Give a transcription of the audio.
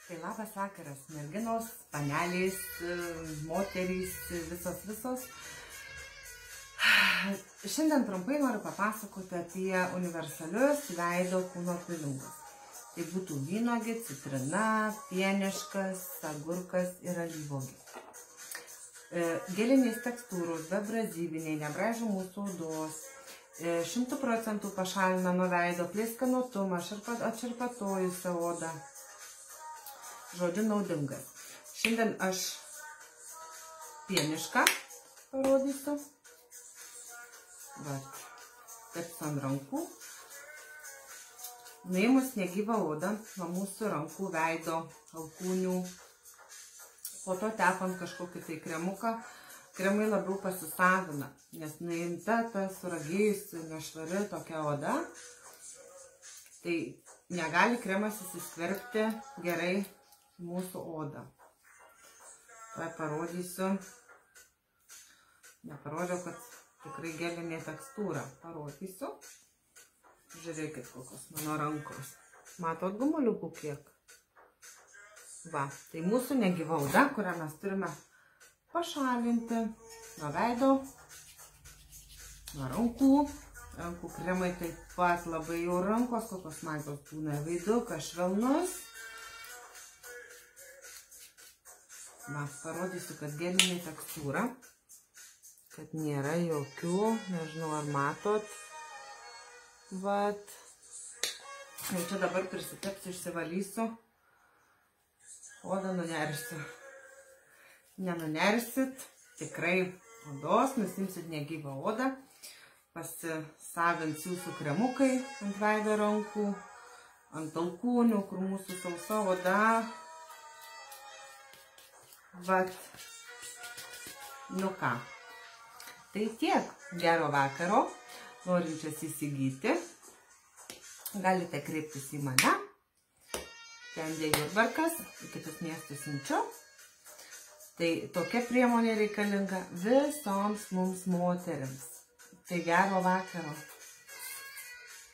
Tai labas vakaras, merginos, panelės, moterys, visos. Šiandien trumpai noriu papasakoti apie universalius veido kūno pilingus. Tai būtų vynuogė, citrina, pieniškas, agurkas ir alyvuogė. Gelinės tekstūros, bebrazyviniai, nebraižo mūsų odos, 100% pašalina nuo veido pleiskanotumą, atšarpatojusią odą. Žodžiu, naudingas. Šiandien aš pienišką parodysiu. Taip ant rankų. Nuėmus negyvą odą nuo mūsų rankų, veido, alkūnių. Po to tepant kažkokį tai kremuką. Kremai labiau pasisavina, nes nuimta ta suragėjusi nešvari tokia oda. Tai negali kremas įsiskverbti gerai mūsų odą. Tai parodysiu. Neparodžiau, kad tikrai gelinė tekstūra. Parodysiu. Žiūrėkit, kokios mano rankos. Matot gumuliukų kiek? Va, tai mūsų negyva oda, kurią mes turime pašalinti nuo veido, nuo rankų. Rankų kremai taip pat labai jau rankos, kokios smagios būna, veidukas švelnus. Va, parodysiu, kad gelinė tekstūra, kad nėra jokių, nežinau ar matot. Vat. Ir čia dabar prisitepsiu, išsivalysiu. Odą nunersiu. Nenunersit, tikrai odos, nusimsit negyvą odą. Pasisavins jūsų kremukai ant veido rankų, ant alkūnių, kur mūsų sausa oda. Vat, nu ką, tai tiek, gero vakaro, norinčias įsigyti, galite kreiptis į mane, ten Jurbarkas, į kitus miestus siunčiu, tai tokia priemonė reikalinga visoms mums moterims, tai gero vakaro.